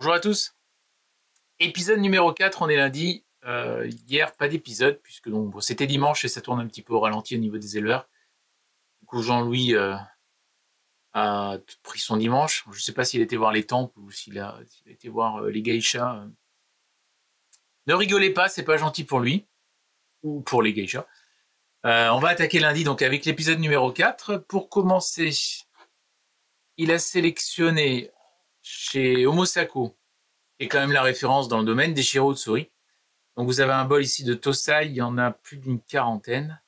Bonjour à tous. Épisode numéro 4, on est lundi. Hier, pas d'épisode, puisque c'était dimanche et ça tourne un petit peu au ralenti au niveau des éleveurs. Du coup, Jean-Louis a pris son dimanche. Je ne sais pas s'il a été voir les temples ou s'il a été voir les geishas. Ne rigolez pas, c'est pas gentil pour lui. Ou pour les geishas. On va attaquer lundi donc avec l'épisode numéro 4. Pour commencer, il a sélectionné chez Homosako, qui est quand même la référence dans le domaine, des Shiro Utsuri. Donc vous avez un bol ici de Tosai, il y en a plus d'une quarantaine.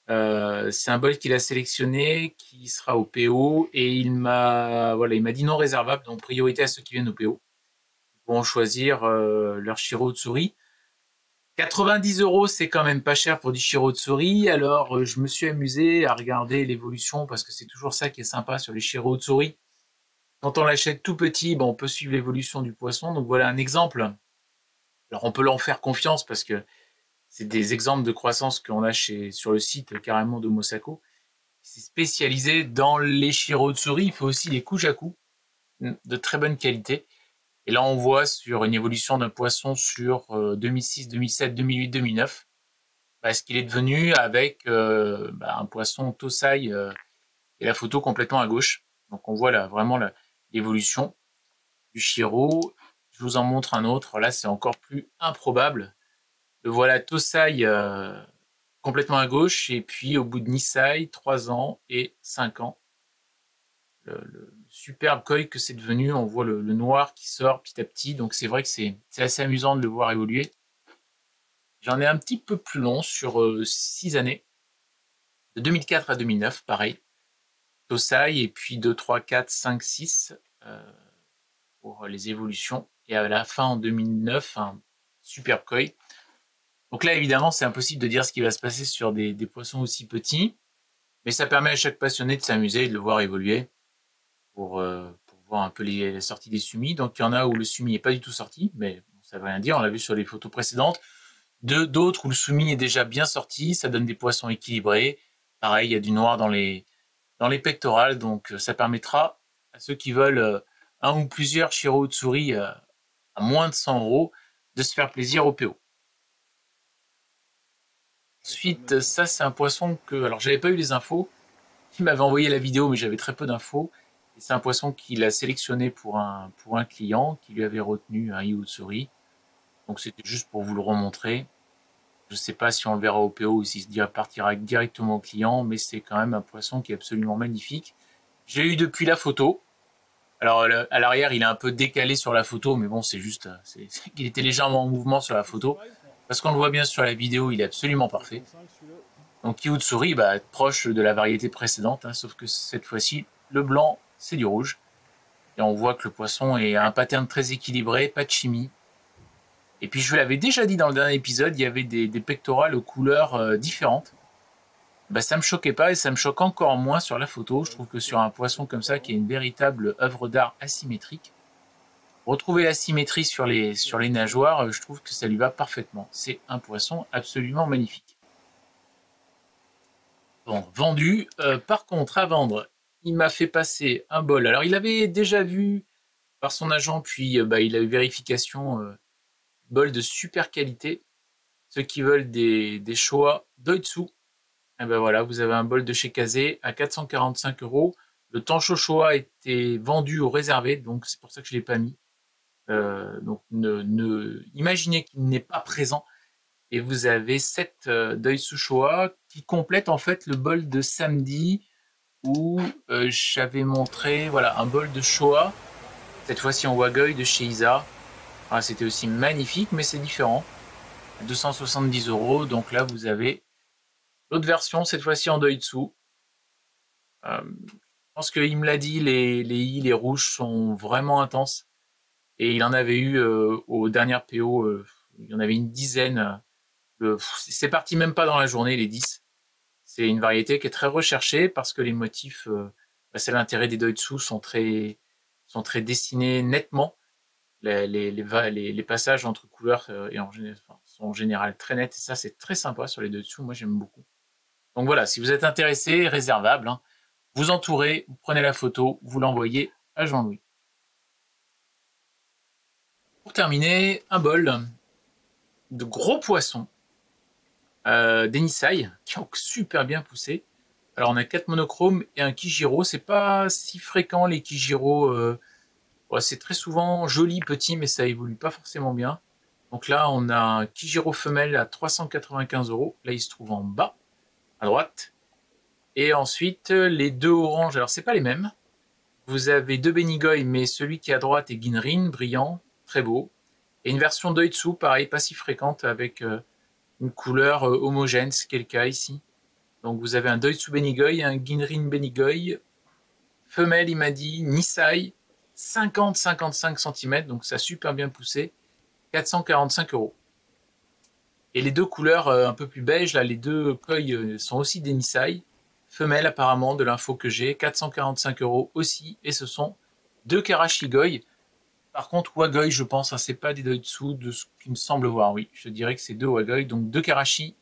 C'est un bol qu'il a sélectionné, qui sera au PO, et il m'a dit non réservable, donc priorité à ceux qui viennent au PO. Ils pourront choisir leur Shiro Utsuri. 90 €, c'est quand même pas cher pour du Shiro Utsuri, alors je me suis amusé à regarder l'évolution, parce que c'est toujours ça qui est sympa sur les Shiro Utsuri. Quand on l'achète tout petit, on peut suivre l'évolution du poisson, donc voilà un exemple. Alors on peut leur faire confiance parce que c'est des exemples de croissance qu'on a sur le site carrément de Mosako. C'est spécialisé dans les Shiro Utsuri, il faut aussi les Kujaku de très bonne qualité. Et là on voit sur une évolution d'un poisson sur 2006, 2007, 2008, 2009, ce qu'il est devenu avec un poisson Tosai et la photo complètement à gauche. Donc on voit là vraiment l'évolution du Shiro. Je vous en montre un autre, là c'est encore plus improbable. Le voilà Tosai complètement à gauche, et puis au bout de Nisai, 3 ans et 5 ans. Le superbe koi que c'est devenu, on voit le noir qui sort petit à petit, donc c'est vrai que c'est assez amusant de le voir évoluer. J'en ai un petit peu plus long, sur 6 années, de 2004 à 2009, pareil. Tosai, et puis 2, 3, 4, 5, 6 pour les évolutions. Et à la fin, en 2009, un superbe koi. Donc là, évidemment, c'est impossible de dire ce qui va se passer sur des poissons aussi petits, mais ça permet à chaque passionné de s'amuser et de le voir évoluer pour voir un peu les sorties des sumis. Donc il y en a où le sumi n'est pas du tout sorti, mais ça ne veut rien dire, on l'a vu sur les photos précédentes. D'autres où le sumi est déjà bien sorti, ça donne des poissons équilibrés. Pareil, il y a du noir dans les pectorales, donc ça permettra à ceux qui veulent un ou plusieurs Shiro Utsuri à moins de 100 € de se faire plaisir au PO. Ensuite, ça c'est un poisson que, alors j'avais pas eu les infos, il m'avait envoyé la vidéo mais j'avais très peu d'infos. C'est un poisson qu'il a sélectionné pour un client qui lui avait retenu un Utsuri. Donc c'était juste pour vous le remontrer. Je ne sais pas si on le verra au PO ou s'il partira directement au client, mais c'est quand même un poisson qui est absolument magnifique. J'ai eu depuis la photo. Alors à l'arrière il est un peu décalé sur la photo, mais bon c'est juste qu'il était légèrement en mouvement sur la photo. Parce qu'on le voit bien sur la vidéo, il est absolument parfait. Donc Utsuri, proche de la variété précédente, sauf que cette fois-ci, le blanc, c'est du rouge. Et on voit que le poisson est un pattern très équilibré, pas de chimie. Et puis je vous l'avais déjà dit dans le dernier épisode, il y avait des pectorales aux couleurs différentes. Ça me choquait pas et ça me choque encore moins sur la photo. Je trouve que sur un poisson comme ça, qui est une véritable œuvre d'art asymétrique, retrouver la symétrie sur les nageoires, je trouve que ça lui va parfaitement. C'est un poisson absolument magnifique. Bon, vendu. Par contre, à vendre, il m'a fait passer un bol. Alors, il avait déjà vu par son agent, puis il a eu vérification, bol de super qualité. Ceux qui veulent des Showa Doitsu, voilà, vous avez un bol de chez Kazé à 445 €. Le Tancho Showa était vendu au réservé, donc c'est pour ça que je ne l'ai pas mis. Donc imaginez qu'il n'est pas présent. Et vous avez 7 Doitsu Showa qui complètent en fait le bol de samedi où j'avais montré un bol de Showa, cette fois-ci en Wagoi de chez Isa. C'était aussi magnifique, mais c'est différent. 270 €. Donc là, vous avez l'autre version, cette fois-ci en Doitsu. Je pense qu'il me l'a dit, les rouges sont vraiment intenses. Et il en avait eu aux dernières PO, il y en avait une dizaine. C'est parti même pas dans la journée, les 10. C'est une variété qui est très recherchée parce que les motifs, c'est l'intérêt des Doitsu, sont très dessinés nettement. Les passages entre couleurs sont en général très nets, et ça c'est très sympa sur les Doitsu, moi j'aime beaucoup. Donc voilà, si vous êtes intéressé, réservable, vous entourez, vous prenez la photo, vous l'envoyez à Jean-Louis. terminer, un bol de gros poissons, des Nisai, qui ont super bien poussé. Alors on a 4 monochromes et un Kijiro. C'est pas si fréquent les Kijiro. Ouais, c'est très souvent joli, petit, mais ça évolue pas forcément bien. Donc là, on a un Kijiro femelle à 395 €. Là, il se trouve en bas, à droite. Et ensuite, les deux oranges. Alors, c'est pas les mêmes. Vous avez deux Benigoy, mais celui qui est à droite est Ginrin, brillant, très beau. Et une version Doitsu, pareil, pas si fréquente, avec une couleur homogène, ce qui est le cas ici. Donc vous avez un Doitsu Benigoy, un Ginrin Benigoy, femelle, il m'a dit, Nisai, 50-55 cm, donc ça a super bien poussé, 445 €. Et les deux couleurs un peu plus beige, là, les deux koi sont aussi des Nisai, femelles apparemment, de l'info que j'ai, 445 € aussi, et ce sont deux Karashigoi. Par contre, Wagoi, je pense, hein, c'est pas des Doitsu, de ce qui me semble voir, oui. Je dirais que c'est deux Wagoi, donc deux Karashi,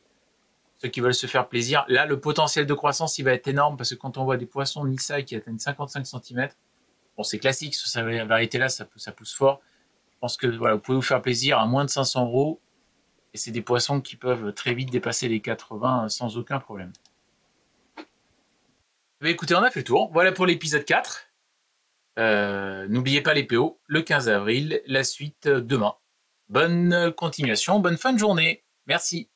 ceux qui veulent se faire plaisir. Là, le potentiel de croissance, il va être énorme, parce que quand on voit des poissons Nisai qui atteignent 55 cm, bon, c'est classique, sur cette variété-là, ça pousse fort. Je pense que voilà, vous pouvez vous faire plaisir à moins de 500 €, et c'est des poissons qui peuvent très vite dépasser les 80 sans aucun problème. Mais écoutez, on a fait le tour. Voilà pour l'épisode 4. N'oubliez pas les PO, le 15 avril, la suite demain. Bonne continuation, bonne fin de journée. Merci.